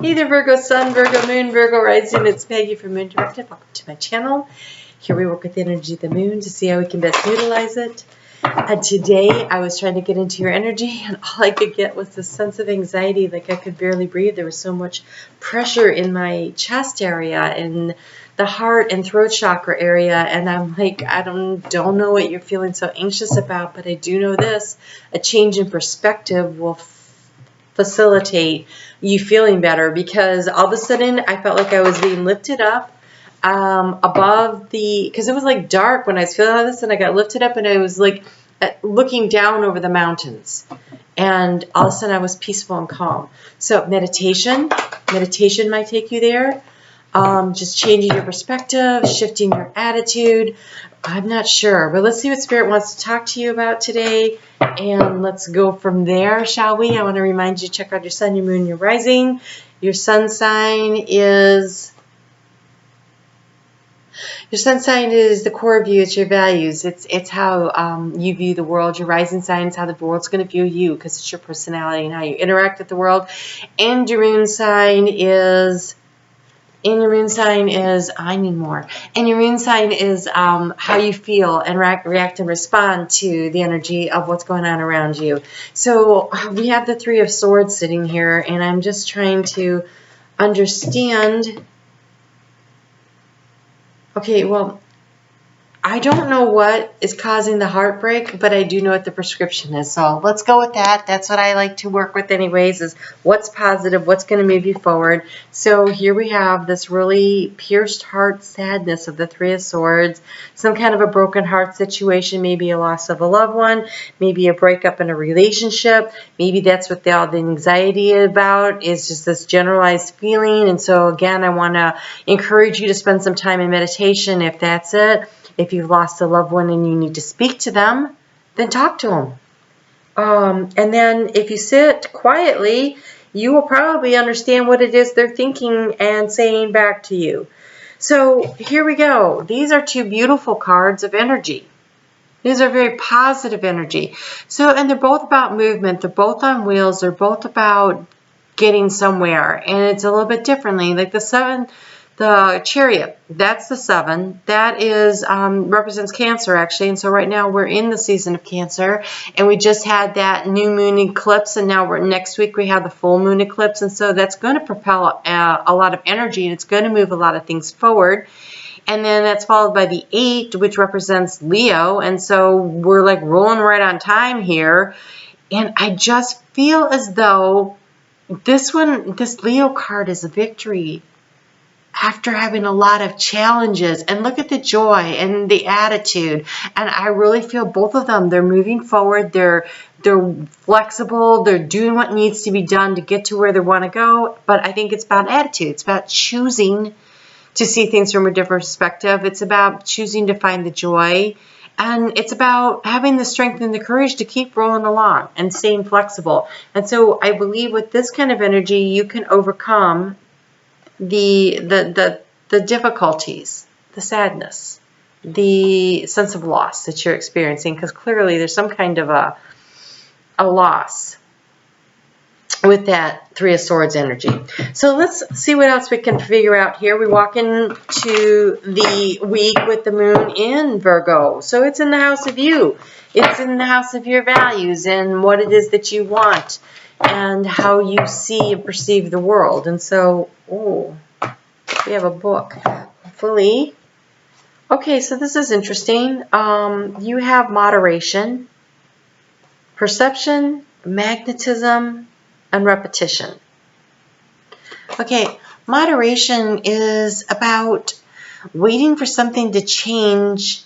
Hey there, Virgo Sun, Virgo Moon, Virgo Rising. It's Maggie from Moon Directive. Welcome to my channel. Here we work with the energy of the moon to see how we can best utilize it. And today I was trying to get into your energy, and all I could get was this sense of anxiety, like I could barely breathe. There was so much pressure in my chest area and the heart and throat chakra area, and I'm like, I don't know what you're feeling so anxious about, but I do know this: a change in perspective will facilitate you feeling better, because all of a sudden I felt like I was being lifted up above because it was like dark when I was feeling all this, and I got lifted up and I was like looking down over the mountains, and all of a sudden I was peaceful and calm. So meditation might take you there. Just changing your perspective, shifting your attitude. I'm not sure, but let's see what Spirit wants to talk to you about today, and let's go from there, shall we? I want to remind you to check out your sun, your moon, your rising. Your sun sign is the core of you. It's your values. It's how you view the world. Your rising sign is how the world's going to view you, because it's your personality and how you interact with the world. And your moon sign is I need more. And your moon sign is how you feel and react and respond to the energy of what's going on around you. So we have the Three of Swords sitting here, and I'm just trying to understand. Okay, well, I don't know what is causing the heartbreak, but I do know what the prescription is. So let's go with that. That's what I like to work with anyways, is what's positive, what's going to move you forward. So here we have this really pierced heart sadness of the Three of Swords, some kind of a broken heart situation, maybe a loss of a loved one, maybe a breakup in a relationship. Maybe that's what all the anxiety about is, just this generalized feeling. And so again, I want to encourage you to spend some time in meditation if that's it. If you've lost a loved one and you need to speak to them, then talk to them. And then if you sit quietly, you will probably understand what it is they're thinking and saying back to you. So here we go. These are two beautiful cards of energy. These are very positive energy. So, and they're both about movement. They're both on wheels. They're both about getting somewhere. And it's a little bit differently. Like the Chariot, that's the 7. That is represents Cancer, actually. And so right now we're in the season of Cancer, and we just had that new moon eclipse, and now next week we have the full moon eclipse. And so that's going to propel a lot of energy, and it's going to move a lot of things forward. And then that's followed by the 8, which represents Leo. And so we're like rolling right on time here. And I just feel as though this Leo card is a victory after having a lot of challenges. And look at the joy and the attitude. And I really feel both of them, they're moving forward. They're flexible. They're doing what needs to be done to get to where they want to go. But I think it's about attitude. It's about choosing to see things from a different perspective. It's about choosing to find the joy. And it's about having the strength and the courage to keep rolling along and staying flexible. And so I believe with this kind of energy, you can overcome the difficulties, the sadness, the sense of loss that you're experiencing, because clearly there's some kind of a loss with that Three of Swords energy. So let's see what else we can figure out here. We walk into the week with the moon in Virgo. So it's in the house of you. It's in the house of your values and what it is that you want and how you see and perceive the world. And so, we have a book. Hopefully. Okay, so this is interesting. You have moderation, perception, magnetism, and repetition. Okay, moderation is about waiting for something to change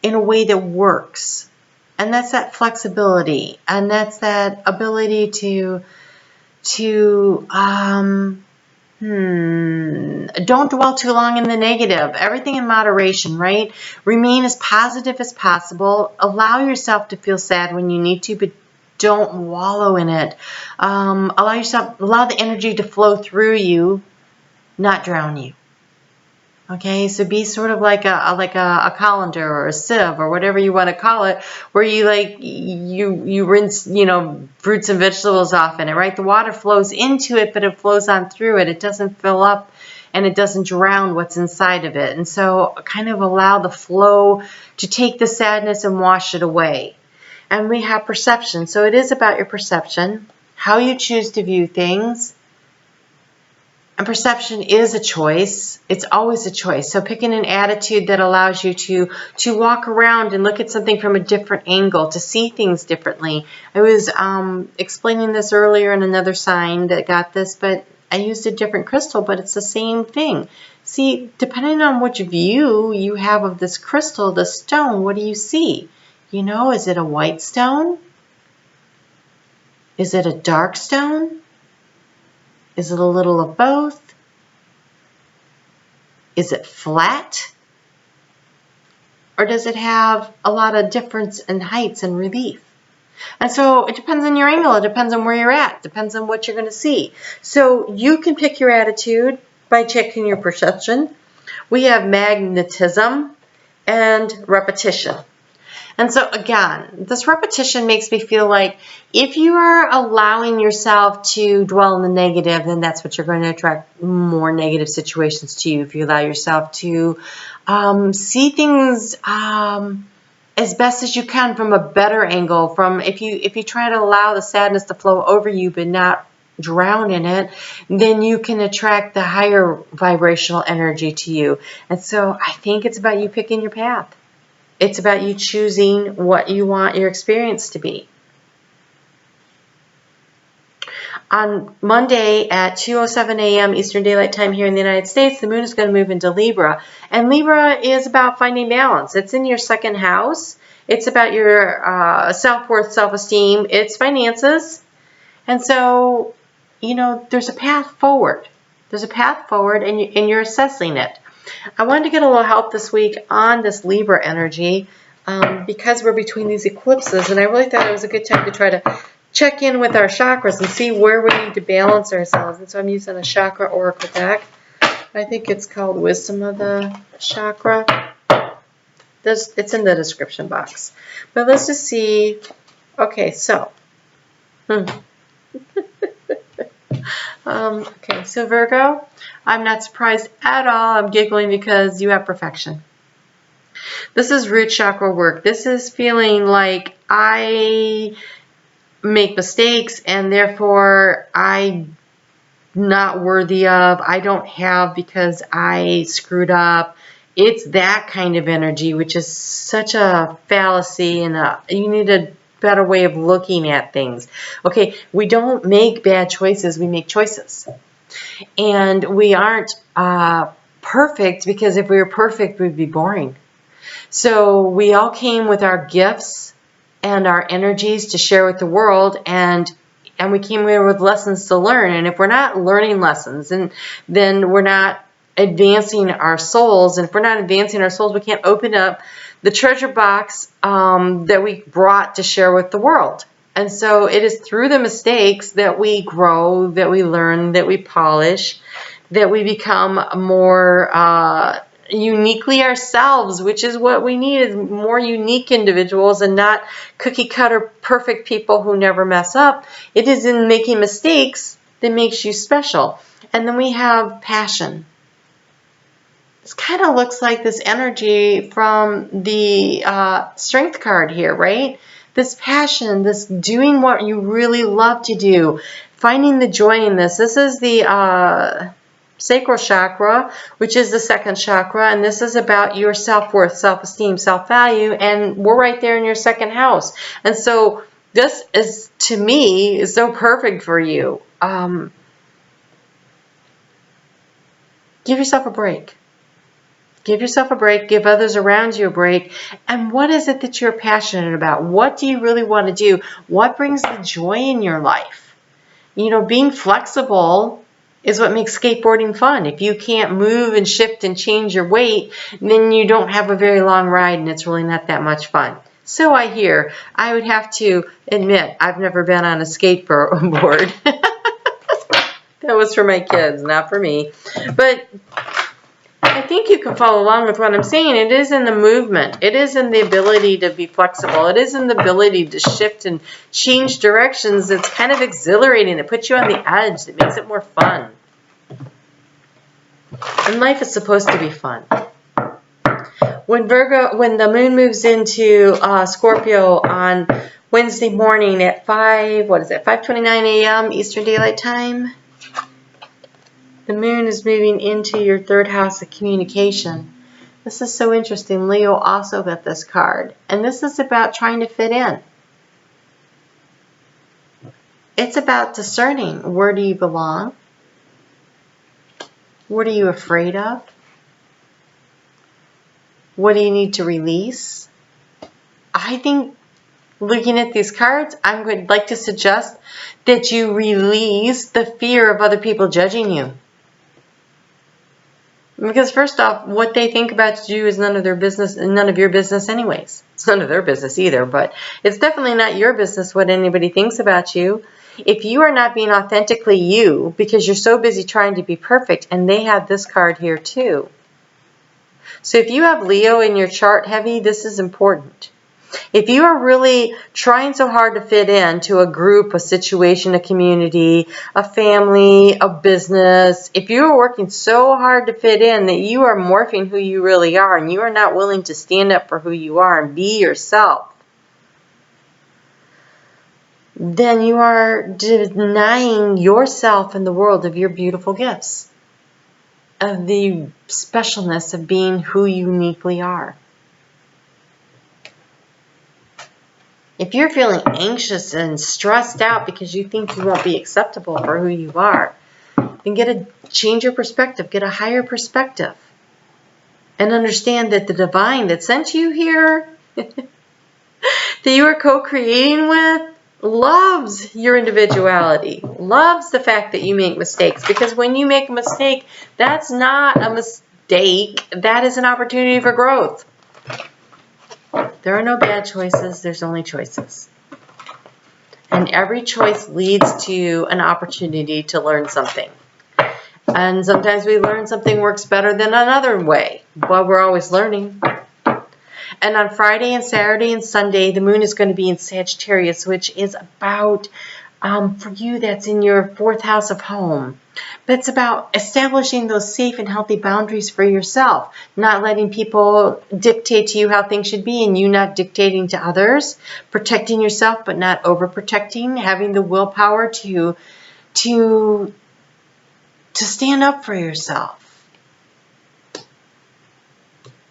in a way that works. And that's that flexibility, and that's that ability to don't dwell too long in the negative. Everything in moderation, right? Remain as positive as possible. Allow yourself to feel sad when you need to, but don't wallow in it. Allow the energy to flow through you, not drown you. Okay, so be sort of like a colander or a sieve or whatever you want to call it, where you rinse, fruits and vegetables off in it, right? The water flows into it, but it flows on through it. It doesn't fill up and it doesn't drown what's inside of it. And so kind of allow the flow to take the sadness and wash it away. And we have perception. So it is about your perception, how you choose to view things. And perception is a choice. It's always a choice. So picking an attitude that allows you to walk around and look at something from a different angle, to see things differently. I was explaining this earlier in another sign that got this, but I used a different crystal, but it's the same thing. See, depending on which view you have of this crystal, the stone, what do you see? Is it a white stone? Is it a dark stone? Is it a little of both? Is it flat? Or does it have a lot of difference in heights and relief? And so it depends on your angle. It depends on where you're at. It depends on what you're going to see. So you can pick your attitude by checking your perception. We have magnetism and repetition. And so again, this repetition makes me feel like if you are allowing yourself to dwell in the negative, then that's what you're going to attract, more negative situations to you. If you allow yourself to see things as best as you can from a better angle, if you try to allow the sadness to flow over you but not drown in it, then you can attract the higher vibrational energy to you. And so I think it's about you picking your path. It's about you choosing what you want your experience to be. On Monday at 2:07 a.m. Eastern Daylight Time here in the United States, the moon is going to move into Libra. And Libra is about finding balance. It's in your second house. It's about your self-worth, self-esteem. It's finances. And so, there's a path forward. There's a path forward, and you're assessing it. I wanted to get a little help this week on this Libra energy because we're between these eclipses, and I really thought it was a good time to try to check in with our chakras and see where we need to balance ourselves. And so I'm using a chakra oracle deck. I think it's called Wisdom of the Chakra. It's in the description box. But let's just see. Okay, so. Okay, so Virgo, I'm not surprised at all. I'm giggling because you have perfection. This is root chakra work. This is feeling like I make mistakes and therefore I'm not worthy of, I don't have because I screwed up. It's that kind of energy, which is such a fallacy, and you need a better way of looking at things. Okay, we don't make bad choices, we make choices. And we aren't perfect, because if we were perfect, we'd be boring. So we all came with our gifts and our energies to share with the world, and we came here with lessons to learn. And if we're not learning lessons, then we're not advancing our souls. And if we're not advancing our souls, we can't open up the treasure box that we brought to share with the world. And so it is through the mistakes that we grow, that we learn, that we polish, that we become more uniquely ourselves, which is what we need, is more unique individuals and not cookie cutter perfect people who never mess up. It is in making mistakes that makes you special. And then we have passion. This kind of looks like this energy from the strength card here, right? This passion, this doing what you really love to do, finding the joy in this. This is the sacral chakra, which is the second chakra, and this is about your self-worth, self-esteem, self-value, and we're right there in your second house. And so this is, to me, is so perfect for you. Give yourself a break. Give yourself a break. Give others around you a break. And what is it that you're passionate about? What do you really want to do? What brings the joy in your life? Being flexible is what makes skateboarding fun. If you can't move and shift and change your weight, then you don't have a very long ride, and it's really not that much fun. So I hear. I would have to admit, I've never been on a skateboard. That was for my kids, not for me. But I think you can follow along with what I'm saying. It is in the movement. It is in the ability to be flexible. It is in the ability to shift and change directions. It's kind of exhilarating. It puts you on the edge. It makes it more fun. And life is supposed to be fun. When the moon moves into Scorpio on Wednesday morning at 5:29 a.m. Eastern Daylight Time, the moon is moving into your third house of communication. This is so interesting. Leo also got this card. And this is about trying to fit in. It's about discerning. Where do you belong? What are you afraid of? What do you need to release? I think looking at these cards, I would like to suggest that you release the fear of other people judging you. Because first off, what they think about you is none of their business, and none of your business anyways. It's none of their business either, but it's definitely not your business what anybody thinks about you. If you are not being authentically you, because you're so busy trying to be perfect, and they have this card here too. So if you have Leo in your chart heavy, this is important. If you are really trying so hard to fit into a group, a situation, a community, a family, a business, if you are working so hard to fit in that you are morphing who you really are and you are not willing to stand up for who you are and be yourself, then you are denying yourself and the world of your beautiful gifts, of the specialness of being who you uniquely are. If you're feeling anxious and stressed out because you think you won't be acceptable for who you are, then change your perspective, get a higher perspective, and understand that the divine that sent you here, that you are co-creating with, loves your individuality, loves the fact that you make mistakes. Because when you make a mistake, that's not a mistake, that is an opportunity for growth. There are no bad choices, there's only choices. And every choice leads to an opportunity to learn something. And sometimes we learn something works better than another way, but we're always learning. And on Friday and Saturday and Sunday, the moon is going to be in Sagittarius, which is about, for you, that's in your fourth house of home. But it's about establishing those safe and healthy boundaries for yourself, not letting people dictate to you how things should be and you not dictating to others, protecting yourself but not overprotecting, having the willpower to stand up for yourself.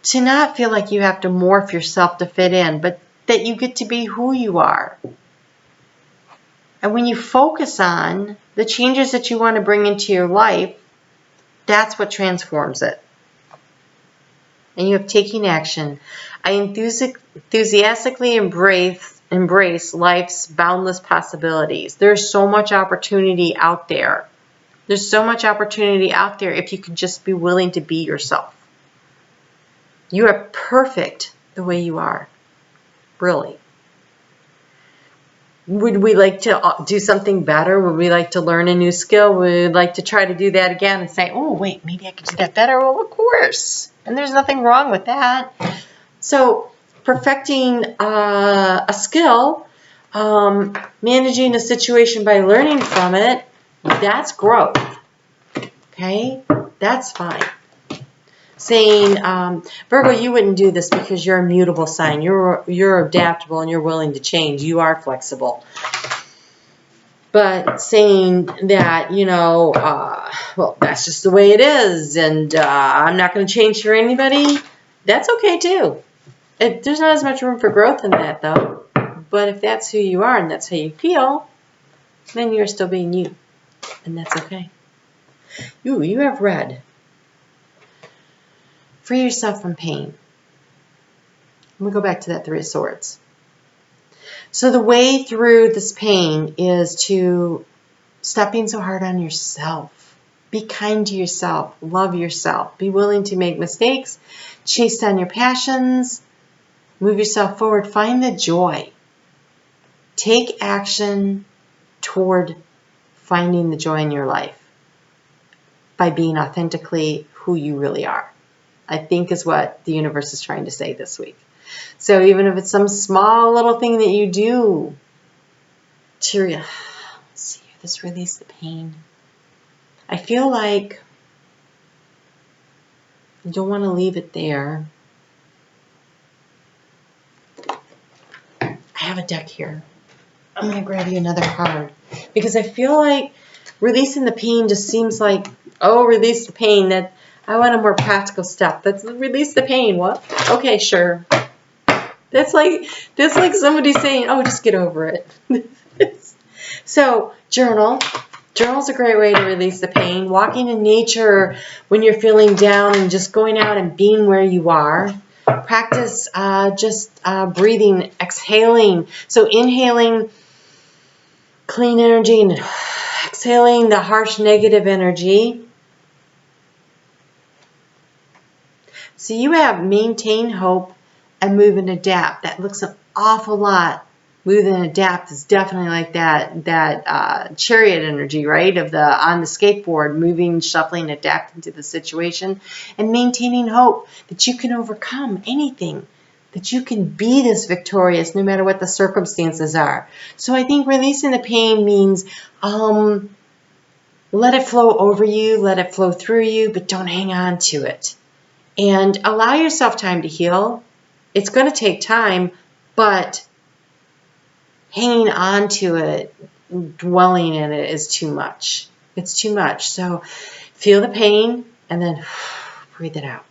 To not feel like you have to morph yourself to fit in, but that you get to be who you are. And when you focus on the changes that you want to bring into your life, that's what transforms it. And you have taken action. I enthusiastically embrace life's boundless possibilities. There's so much opportunity out there. There's so much opportunity out there if you could just be willing to be yourself. You are perfect the way you are. Really. Would we like to do something better? Would we like to learn a new skill? Would we like to try to do that again and say, oh, wait, maybe I could do that better? Well, of course. And there's nothing wrong with that. So perfecting a skill, managing a situation by learning from it, that's growth. Okay? That's fine. Saying, Virgo, you wouldn't do this because you're a mutable sign. You're adaptable and you're willing to change. You are flexible. But saying that, well, that's just the way it is and I'm not going to change for anybody, that's okay too. There's not as much room for growth in that though. But if that's who you are and that's how you feel, then you're still being you. And that's okay. Ooh, you have red. Free yourself from pain. Let me go back to that Three of Swords. So the way through this pain is to stop being so hard on yourself. Be kind to yourself. Love yourself. Be willing to make mistakes. Chase down your passions. Move yourself forward. Find the joy. Take action toward finding the joy in your life by being authentically who you really are. I think is what the universe is trying to say this week. So even if it's some small little thing that you do to, let's see, let's release the pain. I feel like you don't want to leave it there. I have a deck here. I'm going to grab you another card because I feel like releasing the pain just seems like, oh, release the pain. That I want a more practical step. Let's release the pain. What? Okay, sure. That's like somebody saying, oh, just get over it. So journal. Journal's a great way to release the pain. Walking in nature when you're feeling down and just going out and being where you are. Practice just breathing, exhaling. So inhaling clean energy and exhaling the harsh negative energy. So you have maintain hope and move and adapt. That looks an awful lot. Move and adapt is definitely like that chariot energy, right? Of the on the skateboard, moving, shuffling, adapting to the situation, and maintaining hope that you can overcome anything, that you can be this victorious no matter what the circumstances are. So I think releasing the pain means let it flow over you, let it flow through you, but don't hang on to it. And allow yourself time to heal. It's going to take time, but hanging on to it, dwelling in it is too much. It's too much. So feel the pain and then breathe it out.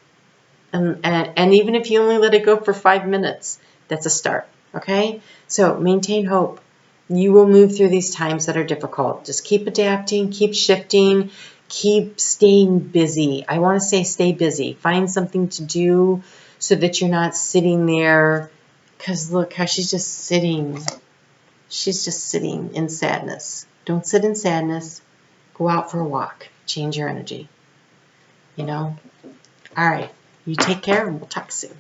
And even if you only let it go for 5 minutes, that's a start. Okay? So maintain hope. You will move through these times that are difficult. Just keep adapting, keep shifting, keep staying busy. I want to say stay busy. Find something to do so that you're not sitting there. Because look how she's just sitting. She's just sitting in sadness. Don't sit in sadness. Go out for a walk. Change your energy. You know? All right. You take care and we'll talk soon.